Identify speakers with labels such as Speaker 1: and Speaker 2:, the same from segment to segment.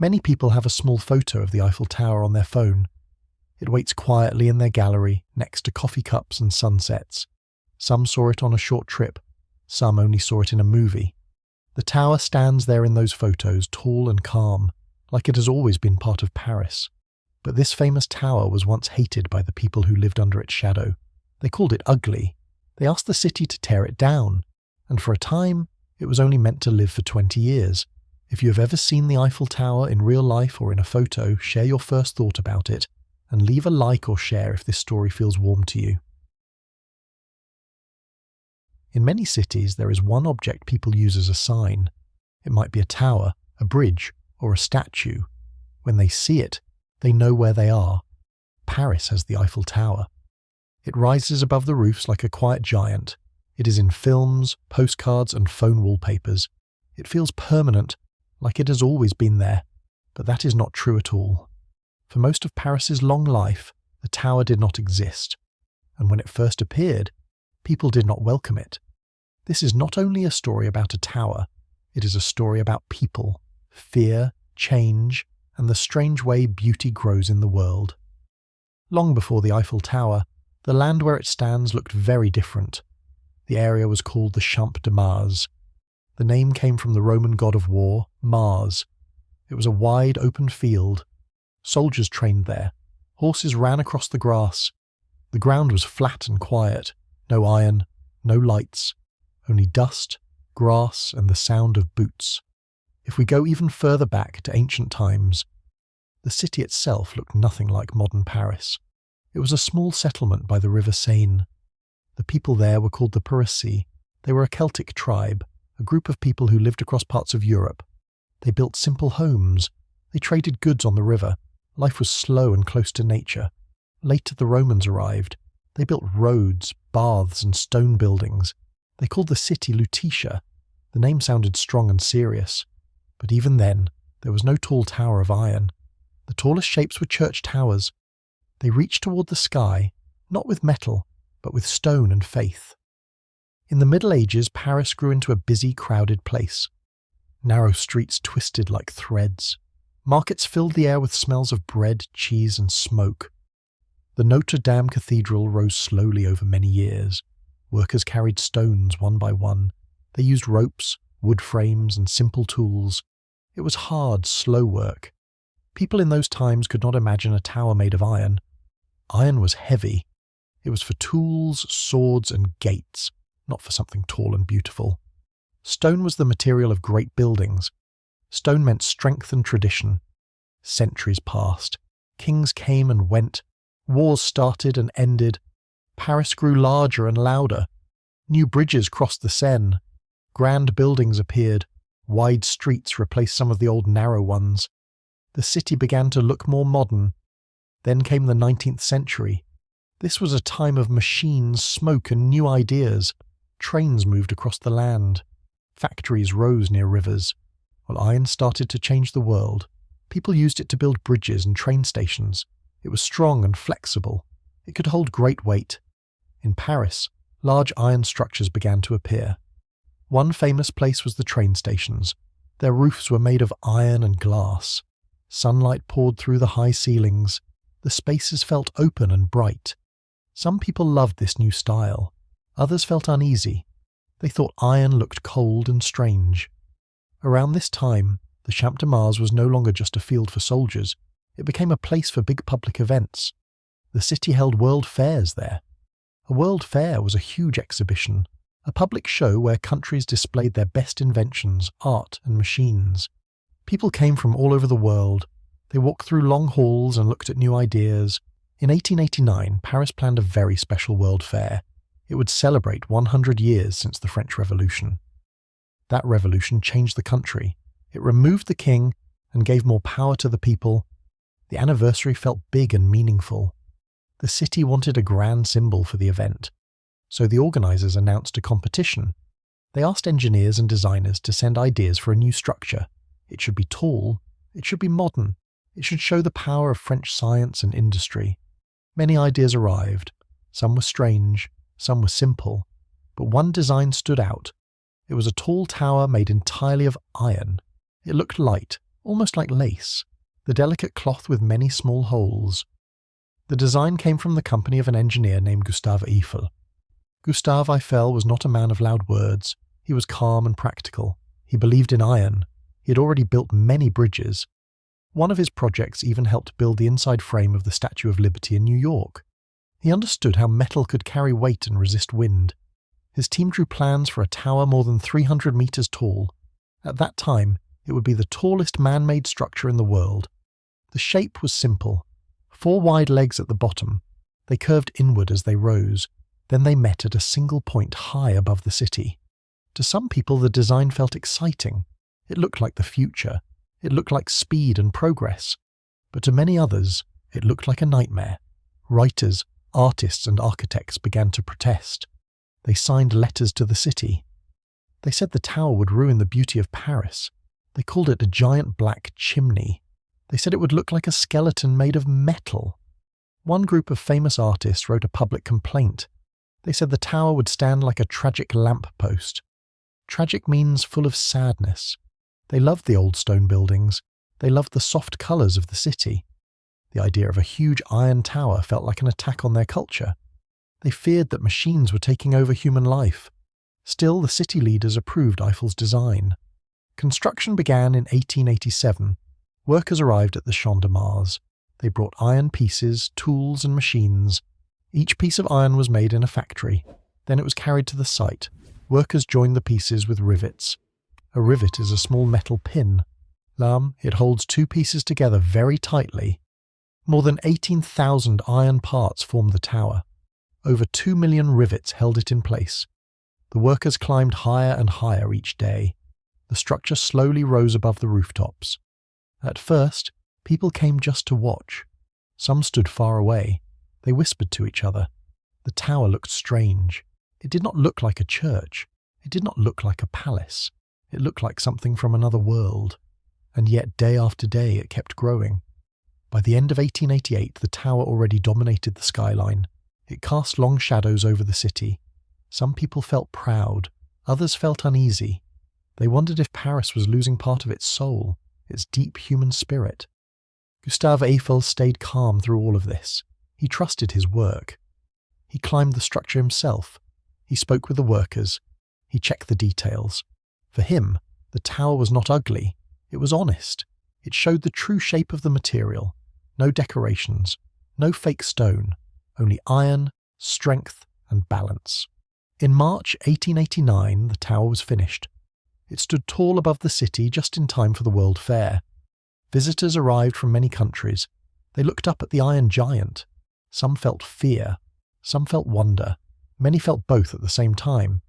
Speaker 1: Many people have a small photo of the Eiffel Tower on their phone. It waits quietly in their gallery next to coffee cups and sunsets. Some saw it on a short trip, some only saw it in a movie. The tower stands there in those photos, tall and calm, like it has always been part of Paris. But this famous tower was once hated by the people who lived under its shadow. They called it ugly. They asked the city to tear it down, and for a time, it was only meant to live for 20 years. If you have ever seen the Eiffel Tower in real life or in a photo, share your first thought about it, and leave a like or share if this story feels warm to you. In many cities, there is one object people use as a sign. It might be a tower, a bridge, or a statue. When they see it, they know where they are. Paris has the Eiffel Tower. It rises above the roofs like a quiet giant. It is in films, postcards, and phone wallpapers. It feels permanent, like it has always been there. But that is not true at all. For most of Paris's long life, the tower did not exist. And when it first appeared, people did not welcome it. This is not only a story about a tower, it is a story about people, fear, change, and the strange way beauty grows in the world. Long before the Eiffel Tower, the land where it stands looked very different. The area was called the Champ de Mars. The name came from the Roman god of war, Mars. It was a wide, open field. Soldiers trained there. Horses ran across the grass. The ground was flat and quiet. No iron, no lights, only dust, grass, and the sound of boots. If we go even further back to ancient times, the city itself looked nothing like modern Paris. It was a small settlement by the river Seine. The people there were called the Parisians. They were a Celtic tribe, a group of people who lived across parts of Europe. They built simple homes. They traded goods on the river. Life was slow and close to nature. Later the Romans arrived. They built roads, baths, and stone buildings. They called the city Lutetia. The name sounded strong and serious. But even then, there was no tall tower of iron. The tallest shapes were church towers. They reached toward the sky, not with metal, but with stone and faith. In the Middle Ages, Paris grew into a busy, crowded place. Narrow streets twisted like threads. Markets filled the air with smells of bread, cheese, and smoke. The Notre Dame Cathedral rose slowly over many years. Workers carried stones one by one. They used ropes, wood frames, and simple tools. It was hard, slow work. People in those times could not imagine a tower made of iron. Iron was heavy. It was for tools, swords, and gates, not for something tall and beautiful. Stone was the material of great buildings. Stone meant strength and tradition. Centuries passed. Kings came and went. Wars started and ended. Paris grew larger and louder. New bridges crossed the Seine. Grand buildings appeared. Wide streets replaced some of the old narrow ones. The city began to look more modern. Then came the 19th century. This was a time of machines, smoke, and new ideas. Trains moved across the land. Factories rose near rivers. While iron started to change the world, people used it to build bridges and train stations. It was strong and flexible. It could hold great weight. In Paris, large iron structures began to appear. One famous place was the train stations. Their roofs were made of iron and glass. Sunlight poured through the high ceilings. The spaces felt open and bright. Some people loved this new style. Others felt uneasy. They thought iron looked cold and strange. Around this time, the Champ de Mars was no longer just a field for soldiers. It became a place for big public events. The city held world fairs there. A world fair was a huge exhibition, a public show where countries displayed their best inventions, art, and machines. People came from all over the world. They walked through long halls and looked at new ideas. In 1889, Paris planned a very special world fair. It would celebrate 100 years since the French Revolution. That revolution changed the country. It removed the king and gave more power to the people. The anniversary felt big and meaningful. The city wanted a grand symbol for the event. So the organizers announced a competition. They asked engineers and designers to send ideas for a new structure. It should be tall. It should be modern. It should show the power of French science and industry. Many ideas arrived. Some were strange. Some were simple. But one design stood out. It was a tall tower made entirely of iron. It looked light, almost like lace, the delicate cloth with many small holes. The design came from the company of an engineer named Gustave Eiffel. Gustave Eiffel was not a man of loud words. He was calm and practical. He believed in iron. He had already built many bridges. One of his projects even helped build the inside frame of the Statue of Liberty in New York. He understood how metal could carry weight and resist wind. His team drew plans for a tower more than 300 meters tall. At that time, it would be the tallest man-made structure in the world. The shape was simple. 4 wide legs at the bottom. They curved inward as they rose. Then they met at a single point high above the city. To some people, the design felt exciting. It looked like the future. It looked like speed and progress. But to many others, it looked like a nightmare. Writers, artists, and architects began to protest. They signed letters to the city. They said the tower would ruin the beauty of Paris. They called it a giant black chimney. They said it would look like a skeleton made of metal. One group of famous artists wrote a public complaint. They said the tower would stand like a tragic lamppost. Tragic means full of sadness. They loved the old stone buildings. They loved the soft colours of the city. The idea of a huge iron tower felt like an attack on their culture. They feared that machines were taking over human life. Still, the city leaders approved Eiffel's design. Construction began in 1887. Workers arrived at the Champ de Mars. They brought iron pieces, tools, and machines. Each piece of iron was made in a factory. Then it was carried to the site. Workers joined the pieces with rivets. A rivet is a small metal pin. It holds 2 pieces together very tightly. More than 18,000 iron parts formed the tower. Over 2 million rivets held it in place. The workers climbed higher and higher each day. The structure slowly rose above the rooftops. At first, people came just to watch. Some stood far away. They whispered to each other. The tower looked strange. It did not look like a church. It did not look like a palace. It looked like something from another world. And yet, day after day, it kept growing. By the end of 1888, the tower already dominated the skyline. It cast long shadows over the city. Some people felt proud. Others felt uneasy. They wondered if Paris was losing part of its soul, its deep human spirit. Gustave Eiffel stayed calm through all of this. He trusted his work. He climbed the structure himself. He spoke with the workers. He checked the details. For him, the tower was not ugly. It was honest. It showed the true shape of the material. No decorations. No fake stone. Only iron, strength, and balance. In March 1889, the tower was finished. It stood tall above the city just in time for the World Fair. Visitors arrived from many countries. They looked up at the Iron Giant. Some felt fear. Some felt wonder. Many felt both at the same time.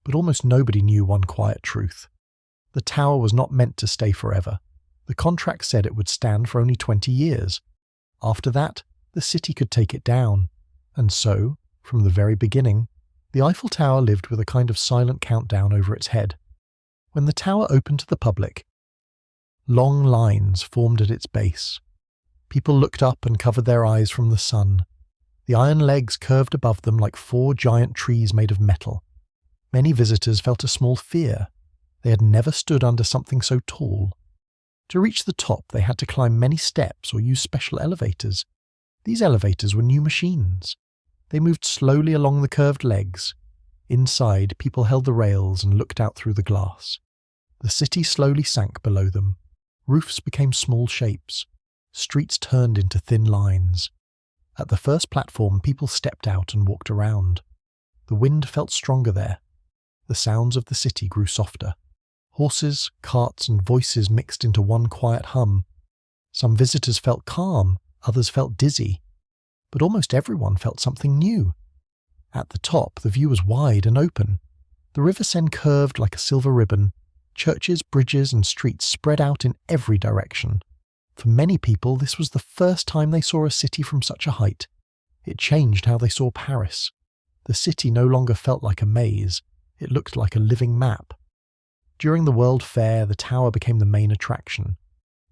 Speaker 1: But almost nobody knew one quiet truth. The tower was not meant to stay forever. The contract said it would stand for only 20 years. After that, the city could take it down. And so, from the very beginning, the Eiffel Tower lived with a kind of silent countdown over its head. When the tower opened to the public, long lines formed at its base. People looked up and covered their eyes from the sun. The iron legs curved above them like 4 giant trees made of metal. Many visitors felt a small fear. They had never stood under something so tall. To reach the top, they had to climb many steps or use special elevators. These elevators were new machines. They moved slowly along the curved legs. Inside, people held the rails and looked out through the glass. The city slowly sank below them. Roofs became small shapes. Streets turned into thin lines. At the first platform, people stepped out and walked around. The wind felt stronger there. The sounds of the city grew softer. Horses, carts, and voices mixed into one quiet hum. Some visitors felt calm, others felt dizzy. But almost everyone felt something new. At the top, the view was wide and open. The river Seine curved like a silver ribbon. Churches, bridges, and streets spread out in every direction. For many people, this was the first time they saw a city from such a height. It changed how they saw Paris. The city no longer felt like a maze. It looked like a living map. During the World Fair, the tower became the main attraction.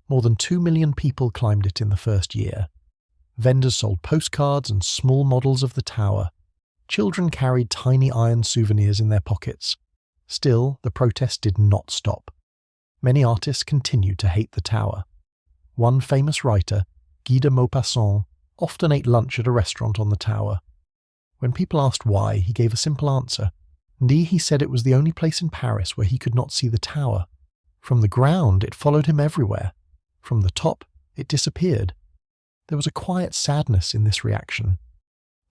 Speaker 1: More than 2 million people climbed it in the first year. Vendors sold postcards and small models of the tower. Children carried tiny iron souvenirs in their pockets. Still, the protest did not stop. Many artists continued to hate the tower. One famous writer, Guy de Maupassant, often ate lunch at a restaurant on the tower. When people asked why, he gave a simple answer. Indeed, he said it was the only place in Paris where he could not see the tower. From the ground, it followed him everywhere. From the top, it disappeared. There was a quiet sadness in this reaction.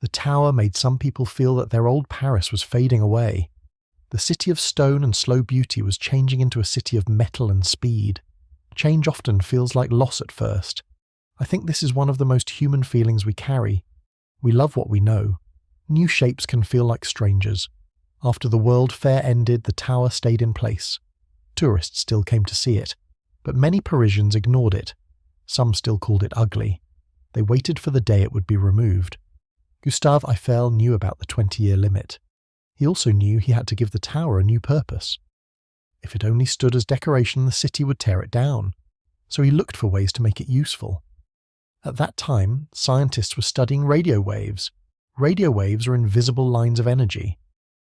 Speaker 1: The tower made some people feel that their old Paris was fading away. The city of stone and slow beauty was changing into a city of metal and speed. Change often feels like loss at first. I think this is one of the most human feelings we carry. We love what we know. New shapes can feel like strangers. After the World Fair ended, the tower stayed in place. Tourists still came to see it, but many Parisians ignored it. Some still called it ugly. They waited for the day it would be removed. Gustave Eiffel knew about the 20-year limit. He also knew he had to give the tower a new purpose. If it only stood as decoration, the city would tear it down. So he looked for ways to make it useful. At that time, scientists were studying radio waves. Radio waves are invisible lines of energy.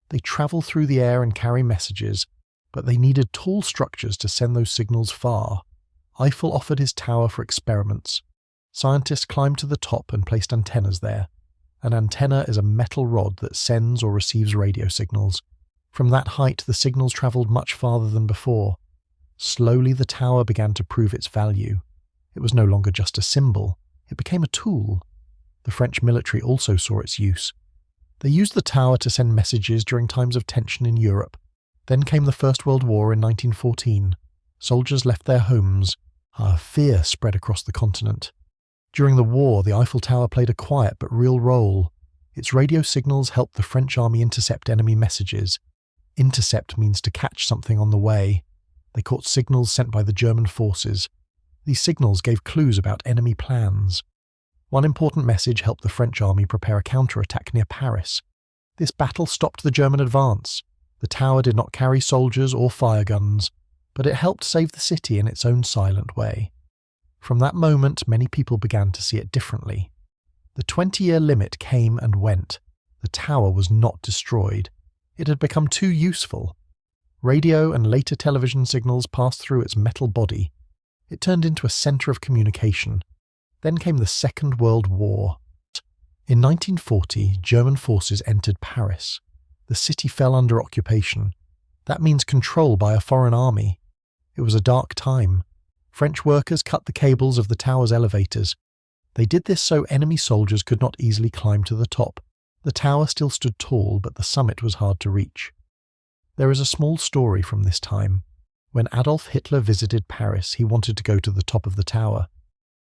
Speaker 1: They travel through the air and carry messages, but they needed tall structures to send those signals far. Eiffel offered his tower for experiments. Scientists climbed to the top and placed antennas there. An antenna is a metal rod that sends or receives radio signals. From that height, the signals travelled much farther than before. Slowly, the tower began to prove its value. It was no longer just a symbol. It became a tool. The French military also saw its use. They used the tower to send messages during times of tension in Europe. Then came the First World War in 1914. Soldiers left their homes. Fear spread across the continent. During the war, the Eiffel Tower played a quiet but real role. Its radio signals helped the French army intercept enemy messages. Intercept means to catch something on the way. They caught signals sent by the German forces. These signals gave clues about enemy plans. One important message helped the French army prepare a counterattack near Paris. This battle stopped the German advance. The tower did not carry soldiers or fire guns, but it helped save the city in its own silent way. From that moment, many people began to see it differently. The 20-year limit came and went. The tower was not destroyed. It had become too useful. Radio and later television signals passed through its metal body. It turned into a centre of communication. Then came the Second World War. In 1940, German forces entered Paris. The city fell under occupation. That means control by a foreign army. It was a dark time. French workers cut the cables of the tower's elevators. They did this so enemy soldiers could not easily climb to the top. The tower still stood tall, but the summit was hard to reach. There is a small story from this time. When Adolf Hitler visited Paris, he wanted to go to the top of the tower.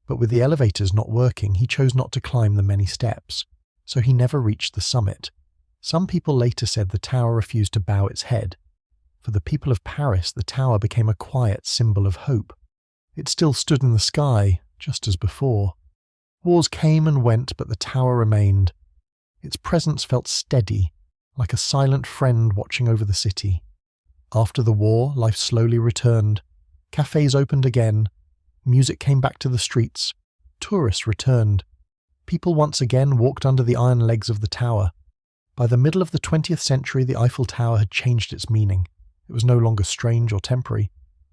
Speaker 1: But with the elevators not working, he chose not to climb the many steps, so he never reached the summit. Some people later said the tower refused to bow its head. For the people of Paris, the tower became a quiet symbol of hope. It still stood in the sky, just as before. Wars came and went, but the tower remained. Its presence felt steady, like a silent friend watching over the city. After the war, life slowly returned. Cafes opened again. Music came back to the streets. Tourists returned. People once again walked under the iron legs of the tower. By the middle of the 20th century, the Eiffel Tower had changed its meaning. It was no longer strange or temporary.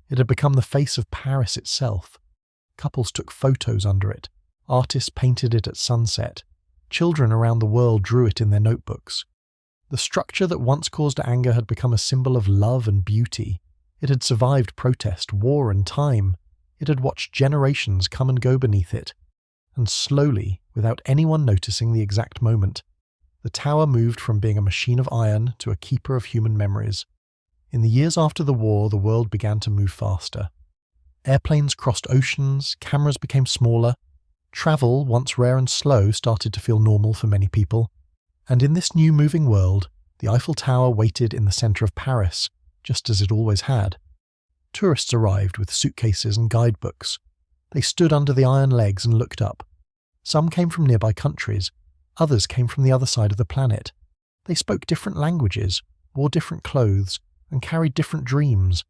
Speaker 1: It had become the face of Paris itself. Couples took photos under it. Artists painted it at sunset. Children around the world drew it in their notebooks. The structure that once caused anger had become a symbol of love and beauty. It had survived protest, war, and time. It had watched generations come and go beneath it. And slowly, without anyone noticing the exact moment, the tower moved from being a machine of iron to a keeper of human memories. In the years after the war, the world began to move faster. Airplanes crossed oceans, cameras became smaller. Travel, once rare and slow, started to feel normal for many people. And in this new moving world, the Eiffel Tower waited in the centre of Paris, just as it always had. Tourists arrived with suitcases and guidebooks. They stood under the iron legs and looked up. Some came from nearby countries. Others came from the other side of the planet. They spoke different languages, wore different clothes, and carried different dreams.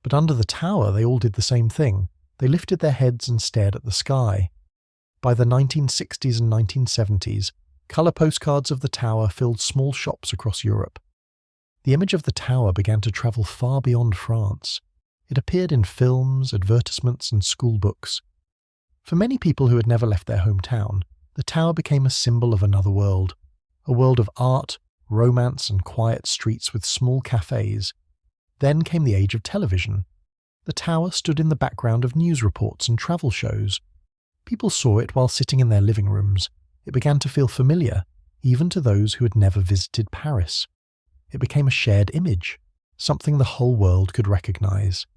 Speaker 1: But under the tower, they all did the same thing. They lifted their heads and stared at the sky. By the 1960s and 1970s, colour postcards of the tower filled small shops across Europe. The image of the tower began to travel far beyond France. It appeared in films, advertisements, and school books. For many people who had never left their hometown, the tower became a symbol of another world, a world of art, romance, and quiet streets with small cafes. Then came the age of television. The tower stood in the background of news reports and travel shows. People saw it while sitting in their living rooms. It began to feel familiar, even to those who had never visited Paris. It became a shared image, something the whole world could recognize.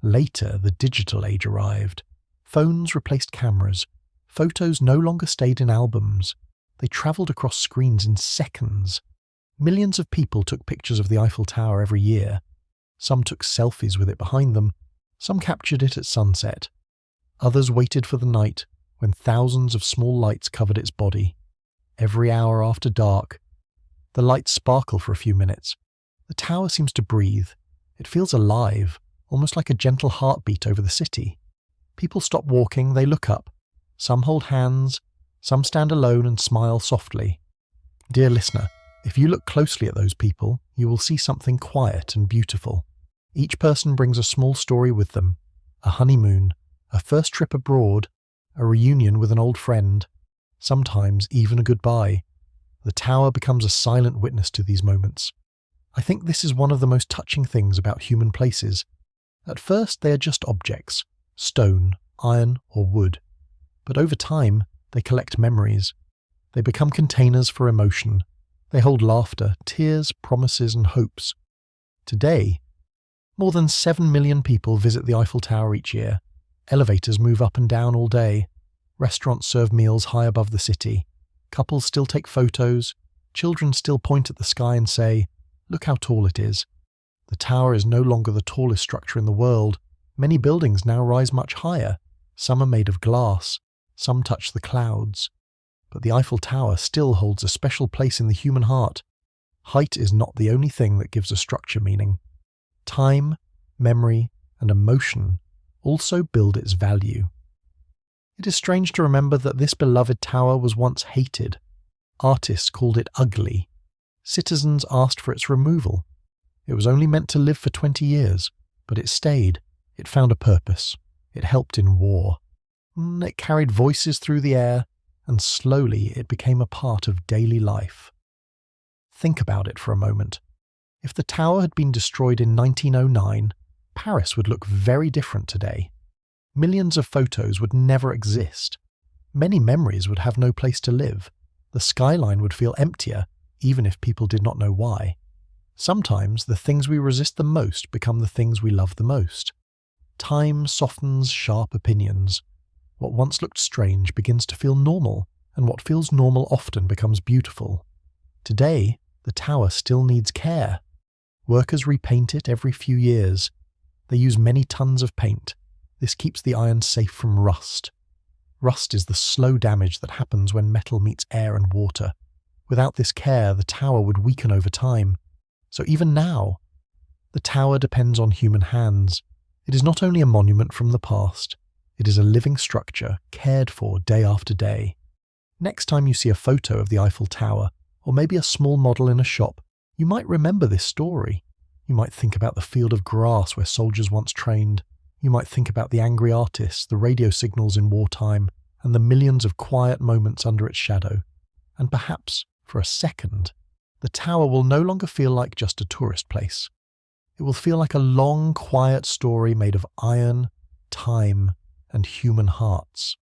Speaker 1: Later, the digital age arrived. Phones replaced cameras. Photos no longer stayed in albums. They traveled across screens in seconds. Millions of people took pictures of the Eiffel Tower every year. Some took selfies with it behind them. Some captured it at sunset. Others waited for the night when thousands of small lights covered its body. Every hour after dark, the lights sparkle for a few minutes. The tower seems to breathe. It feels alive, almost like a gentle heartbeat over the city. People stop walking, they look up. Some hold hands, some stand alone and smile softly. Dear listener, if you look closely at those people, you will see something quiet and beautiful. Each person brings a small story with them, a honeymoon, a first trip abroad, a reunion with an old friend, sometimes even a goodbye. The tower becomes a silent witness to these moments. I think this is one of the most touching things about human places. At first, they are just objects, stone, iron, or wood. But over time, they collect memories. They become containers for emotion. They hold laughter, tears, promises, and hopes. Today, more than 7 million people visit the Eiffel Tower each year. Elevators move up and down all day. Restaurants serve meals high above the city. Couples still take photos. Children still point at the sky and say, "Look how tall it is." The tower is no longer the tallest structure in the world. Many buildings now rise much higher. Some are made of glass. Some touch the clouds. But the Eiffel Tower still holds a special place in the human heart. Height is not the only thing that gives a structure meaning. Time, memory, and emotion also build its value. It is strange to remember that this beloved tower was once hated. Artists called it ugly. Citizens asked for its removal. It was only meant to live for 20 years, but it stayed. It found a purpose. It helped in war. It carried voices through the air, and slowly it became a part of daily life. Think about it for a moment. If the tower had been destroyed in 1909, Paris would look very different today. Millions of photos would never exist. Many memories would have no place to live. The skyline would feel emptier, even if people did not know why. Sometimes the things we resist the most become the things we love the most. Time softens sharp opinions. What once looked strange begins to feel normal, and what feels normal often becomes beautiful. Today, the tower still needs care. Workers repaint it every few years. They use many tons of paint. This keeps the iron safe from rust. Rust is the slow damage that happens when metal meets air and water. Without this care, the tower would weaken over time. So even now, the tower depends on human hands. It is not only a monument from the past, it is a living structure cared for day after day. Next time you see a photo of the Eiffel Tower, or maybe a small model in a shop, you might remember this story. You might think about the field of grass where soldiers once trained. You might think about the angry artists, the radio signals in wartime, and the millions of quiet moments under its shadow. And perhaps, for a second, the tower will no longer feel like just a tourist place. It will feel like a long, quiet story made of iron, time, and human hearts.